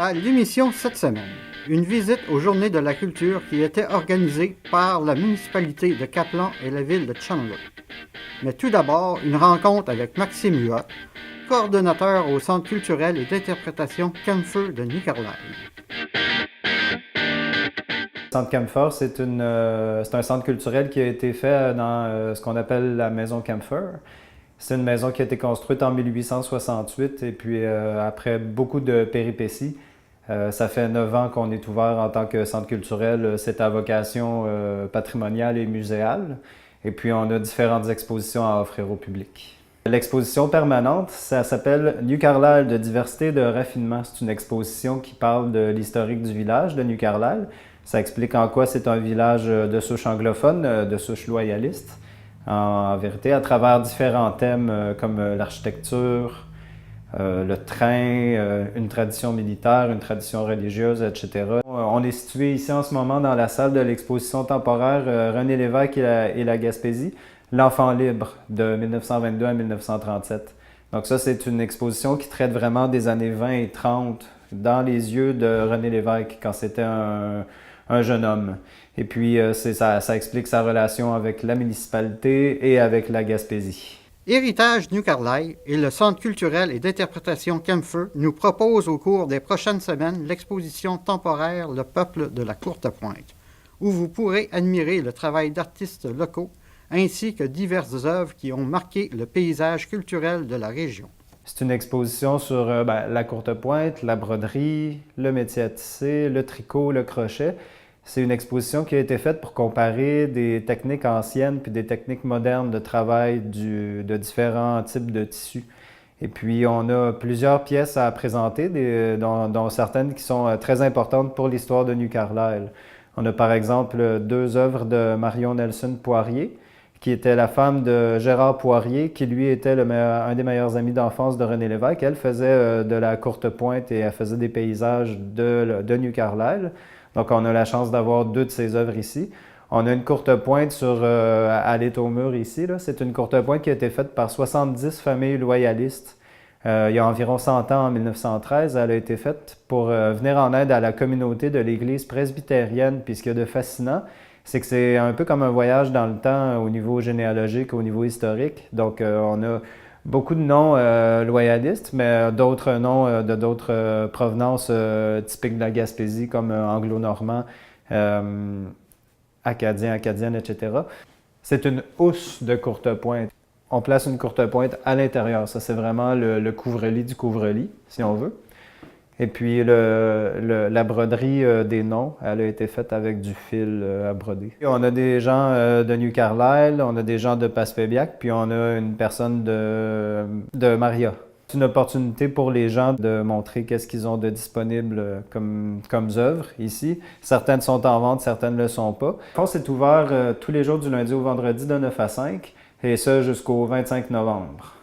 À l'émission cette semaine, une visite aux Journées de la culture qui était organisée par la municipalité de Caplan et la ville de Chandler. Mais tout d'abord, une rencontre avec Maxime Huot, coordonnateur au Centre culturel et d'interprétation Kampfer de New Carlisle. Le Centre Kampfer, c'est un centre culturel qui a été fait dans ce qu'on appelle la maison Kampfer. C'est une maison qui a été construite en 1868 et puis après beaucoup de péripéties, ça fait 9 ans qu'on est ouvert en tant que centre culturel. C'est à vocation patrimoniale et muséale. Et puis on a différentes expositions à offrir au public. L'exposition permanente, ça s'appelle New Carlisle de diversité et de raffinement. C'est une exposition qui parle de l'historique du village de New Carlisle. Ça explique en quoi c'est un village de souche anglophone, de souche loyaliste. En vérité, à travers différents thèmes comme l'architecture, le train, une tradition militaire, une tradition religieuse, etc. On est situé ici en ce moment dans la salle de l'exposition temporaire René Lévesque et la Gaspésie, L'Enfant libre de 1922 à 1937. Donc ça, c'est une exposition qui traite vraiment des années 20 et 30 dans les yeux de René Lévesque quand c'était un jeune homme. Et puis, ça explique sa relation avec la municipalité et avec la Gaspésie. Héritage New Carlisle et le Centre culturel et d'interprétation Kampfer nous proposent au cours des prochaines semaines l'exposition temporaire Le peuple de la courte pointe, où vous pourrez admirer le travail d'artistes locaux ainsi que diverses œuvres qui ont marqué le paysage culturel de la région. C'est une exposition sur la courte pointe, la broderie, le métier à tisser, le tricot, le crochet. C'est une exposition qui a été faite pour comparer des techniques anciennes puis des techniques modernes de travail de différents types de tissus. Et puis, on a plusieurs pièces à présenter, dont certaines qui sont très importantes pour l'histoire de New Carlisle. On a par exemple 2 œuvres de Marion Nelson Poirier, qui était la femme de Gérard Poirier, qui lui était un des meilleurs amis d'enfance de René Lévesque. Elle faisait de la courte pointe et elle faisait des paysages de New Carlisle. Donc, on a la chance d'avoir 2 de ses œuvres ici. On a une courte pointe à l'état au mur ici. C'est une courte pointe qui a été faite par 70 familles loyalistes. Il y a environ 100 ans, en 1913, elle a été faite pour venir en aide à la communauté de l'Église presbytérienne. Puis ce qu'il y a de fascinant, c'est que c'est un peu comme un voyage dans le temps au niveau généalogique, au niveau historique. Donc, on a beaucoup de noms loyalistes, mais d'autres noms de d'autres provenances typiques de la Gaspésie, comme anglo-normand, acadien, acadienne, etc. C'est une housse de courte pointe. On place une courte pointe à l'intérieur. Ça, c'est vraiment le couvre-lit du couvre-lit, si on veut. Et puis, la broderie des noms, elle a été faite avec du fil à broder. On a des gens de New Carlisle, on a des gens de Passepébiac, puis on a une personne de Maria. C'est une opportunité pour les gens de montrer qu'est-ce qu'ils ont de disponible comme œuvres ici. Certaines sont en vente, certaines ne le sont pas. Le fond, c'est ouvert tous les jours du lundi au vendredi de 9 à 5, et ça jusqu'au 25 novembre.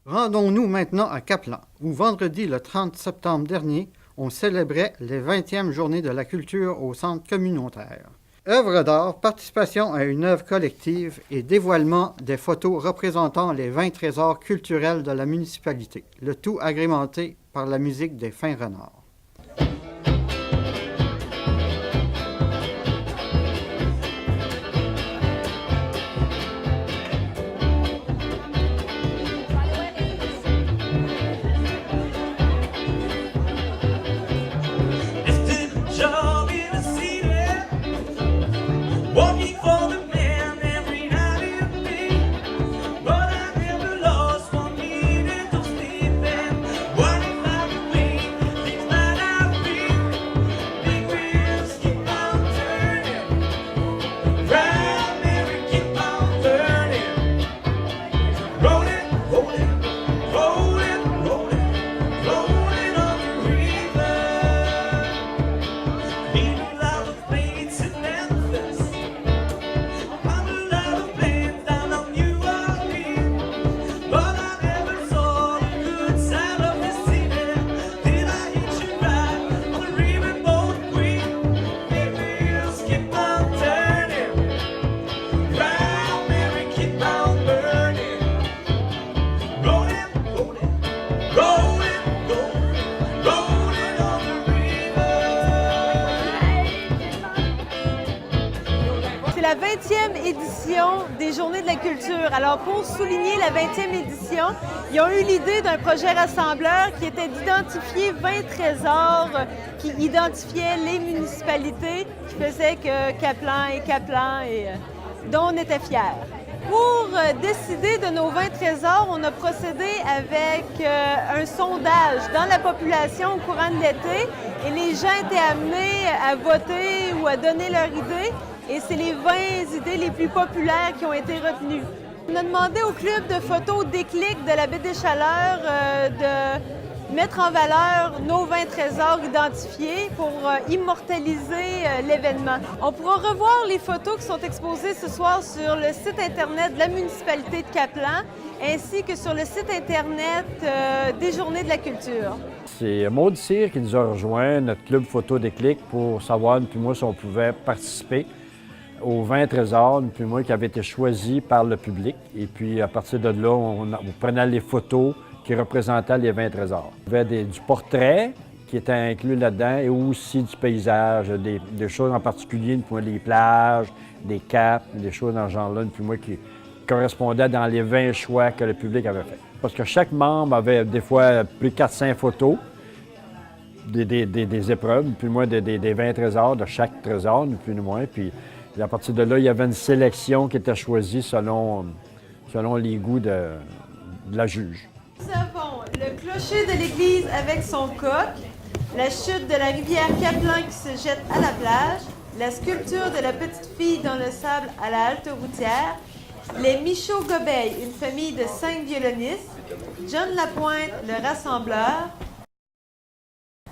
Rendons-nous maintenant à Caplan, où vendredi le 30 septembre dernier, on célébrait les 20e Journées de la culture au centre communautaire. Œuvres d'art, participation à une œuvre collective et dévoilement des photos représentant les 20 trésors culturels de la municipalité, le tout agrémenté par la musique des Fins Renards. la 20e édition des Journées de la culture. Alors, pour souligner la 20e édition, ils ont eu l'idée d'un projet rassembleur qui était d'identifier 20 trésors qui identifiaient les municipalités qui faisaient que Caplan et dont on était fiers. Pour décider de nos 20 trésors, on a procédé avec un sondage dans la population au courant de l'été et les gens étaient amenés à voter ou à donner leur idée et c'est les 20 idées les plus populaires qui ont été retenues. On a demandé au club de photos Déclic de la Baie des Chaleurs de mettre en valeur nos 20 trésors identifiés pour immortaliser l'événement. On pourra revoir les photos qui sont exposées ce soir sur le site Internet de la municipalité de Caplan, ainsi que sur le site Internet des Journées de la culture. C'est Maud Cyr qui nous a rejoint, notre club Photo Déclic, pour savoir, puis moi, si on pouvait participer aux 20 trésors, puis moi, qui avaient été choisis par le public. Et puis, à partir de là, on prenait les photos qui représentaient les 20 trésors. Il y avait du portrait qui était inclus là-dedans et aussi du paysage, des choses en particulier, des plages, des caps, des choses dans ce genre-là, puis moi, qui correspondaient dans les 20 choix que le public avait fait. Parce que chaque membre avait des fois plus de 400 photos des épreuves, puis moi, des 20 trésors, de chaque trésor, plus ou moins. Puis à partir de là, il y avait une sélection qui était choisie selon les goûts de la juge. Nous avons le clocher de l'église avec son coq, la chute de la rivière Caplan qui se jette à la plage, la sculpture de la petite fille dans le sable à la halte routière, les Michaud-Gobeil, une famille de 5 violonistes, John Lapointe, le rassembleur,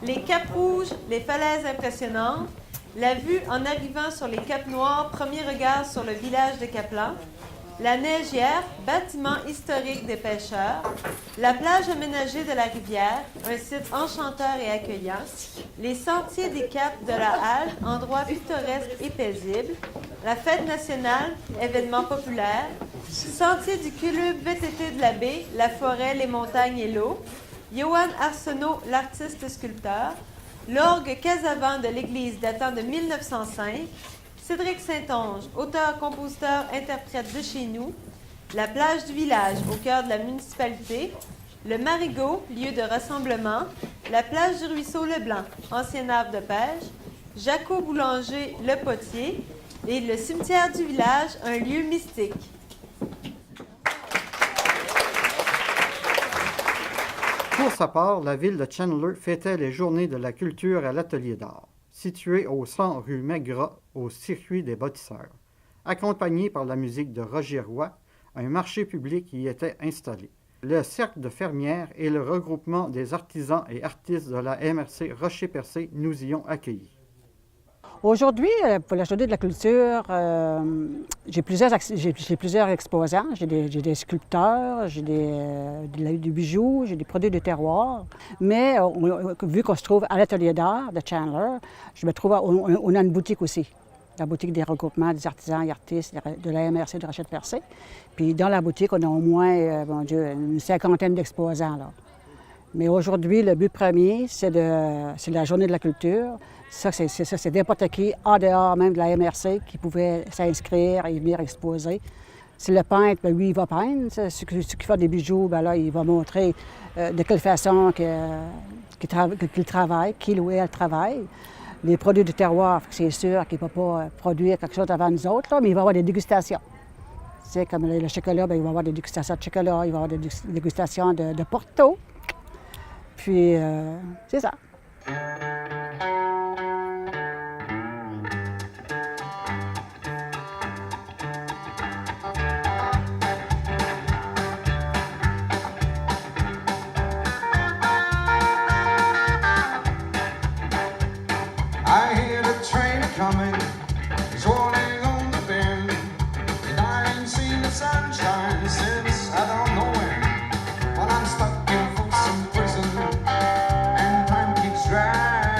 les Caps Rouges, les falaises impressionnantes, la vue en arrivant sur les Caps Noirs, premier regard sur le village de Caplan, la Neigière, bâtiment historique des pêcheurs, la plage aménagée de la rivière, un site enchanteur et accueillant, les sentiers des Caps de la Halte, endroit pittoresque et paisible, la fête nationale, événement populaire, sentier du club VTT de la baie, la forêt, les montagnes et l'eau, Johan Arsenault, l'artiste sculpteur, l'orgue Casavant de l'église datant de 1905, Cédric Saint-Onge, auteur, compositeur, interprète de chez nous, la plage du village au cœur de la municipalité, le Marigot, lieu de rassemblement, la plage du ruisseau Leblanc, ancien havre de pêche, Jaco Boulanger, le potier, et le cimetière du village, un lieu mystique. Pour sa part, la ville de Chandler fêtait les Journées de la culture à l'Atelier d'art, situé au 100 rue Maigrat, au circuit des bâtisseurs. Accompagné par la musique de Roger Roy, un marché public y était installé. Le Cercle de fermières et le regroupement des artisans et artistes de la MRC Rocher-Percé nous y ont accueillis. Aujourd'hui, pour la Journée de la culture, j'ai plusieurs exposants. J'ai des sculpteurs, j'ai des bijoux, j'ai des produits de terroir. Mais vu qu'on se trouve à l'Atelier d'art de Chandler, on a une boutique aussi. La boutique des regroupements des artisans et artistes de la MRC de Rocher-Percé. Puis dans la boutique, on a au moins, une cinquantaine d'exposants. Mais aujourd'hui, le but premier, c'est la Journée de la culture. Ça, c'est n'importe qui, en dehors même de la MRC, qui pouvait s'inscrire et venir exposer. Si le peintre, bien, lui, il va peindre. Ceux qui font des bijoux, bien, là, il va montrer de quelle façon qu'il travaille, qu'il ou elle travaille. Les produits du terroir, c'est sûr qu'il ne va pas produire quelque chose avant nous autres, là, mais il va y avoir des dégustations. C'est comme le chocolat, bien, il va y avoir des dégustations de chocolat, il va y avoir des dégustations de Porto. Puis, c'est ça. I hear the train coming, it's rolling on the bend, and I ain't seen the sunshine since I don't know when. But I'm stuck in Folsom Prison, and time keeps dragging.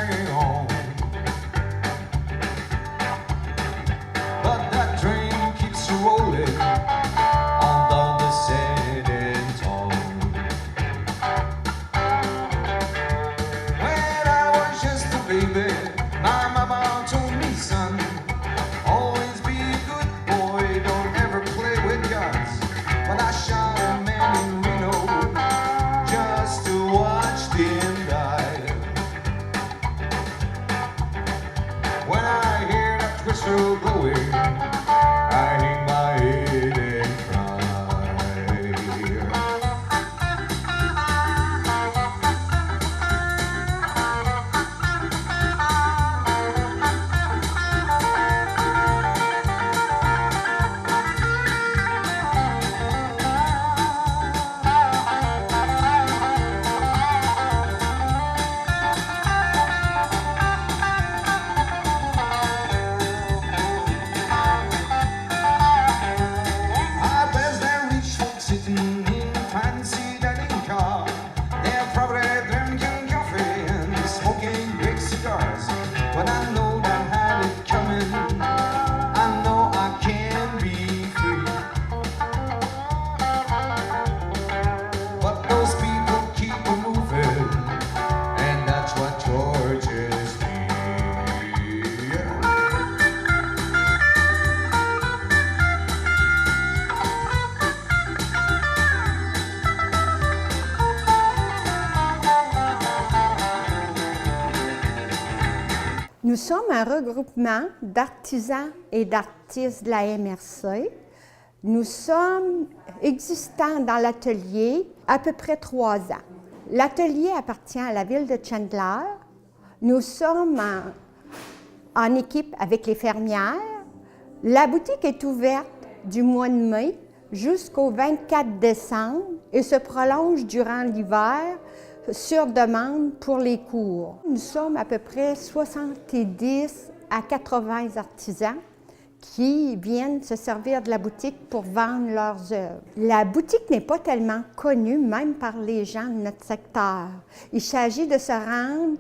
sommes un regroupement d'artisans et d'artistes de la MRC. Nous sommes existants dans l'atelier à peu près 3 ans. L'atelier appartient à la ville de Chandler. Nous sommes en équipe avec les fermières. La boutique est ouverte du mois de mai jusqu'au 24 décembre et se prolonge durant l'hiver sur demande pour les cours. Nous sommes à peu près 70 à 80 artisans qui viennent se servir de la boutique pour vendre leurs œuvres. La boutique n'est pas tellement connue, même par les gens de notre secteur. Il s'agit de se rendre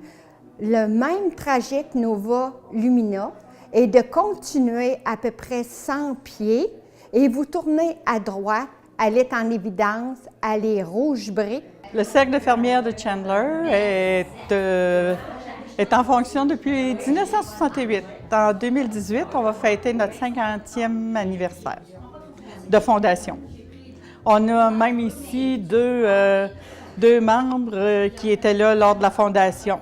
le même trajet que Nova Lumina et de continuer à peu près 100 pieds et vous tournez à droite, elle est en évidence, elle est rouge brique. Le cercle de fermières de Chandler est en fonction depuis 1968. En 2018, on va fêter notre 50e anniversaire de fondation. On a même ici deux membres qui étaient là lors de la fondation.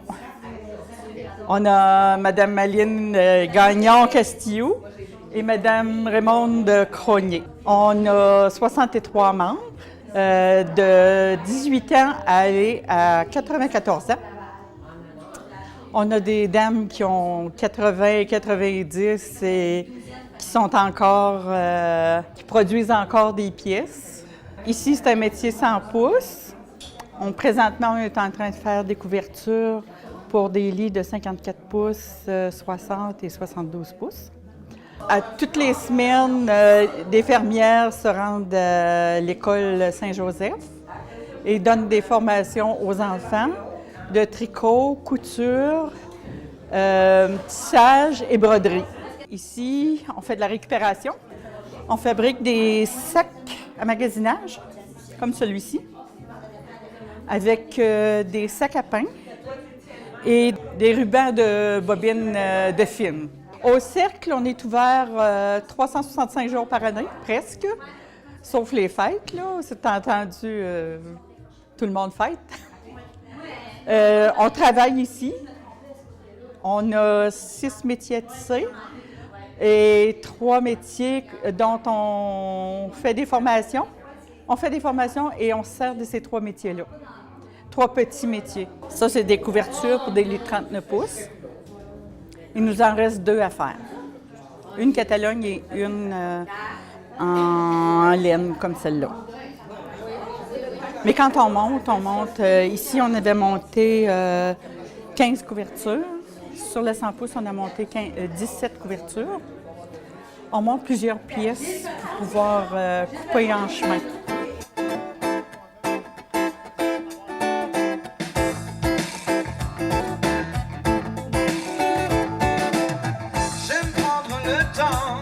On a Mme Maline Gagnon-Castillo et Mme Raymonde Cronier. On a 63 membres, de 18 ans à aller à 94 ans. On a des dames qui ont 80 et 90 et qui sont encore, qui produisent encore des pièces. Ici, c'est un métier 100 pouces. Présentement, on est en train de faire des couvertures pour des lits de 54 pouces, 60 et 72 pouces. À toutes les semaines, des fermières se rendent à l'école Saint-Joseph et donnent des formations aux enfants de tricot, couture, tissage et broderie. Ici, on fait de la récupération. On fabrique des sacs à magasinage, comme celui-ci, avec des sacs à pain et des rubans de bobines de film. Au cercle, on est ouvert 365 jours par année, presque, sauf les fêtes, là. C'est entendu, tout le monde fête. On travaille ici. On a 6 métiers à tisser et 3 métiers dont on fait des formations. On fait des formations et on se sert de ces 3 métiers-là. 3 petits métiers. Ça, c'est des couvertures pour des lits de 39 pouces. Il nous en reste 2 à faire. Une Catalogne et une en laine, comme celle-là. Mais quand on monte. Ici, on avait monté 15 couvertures. Sur le 100 pouces, on a monté 17 couvertures. On monte plusieurs pièces pour pouvoir couper en chemin. J'aime prendre le temps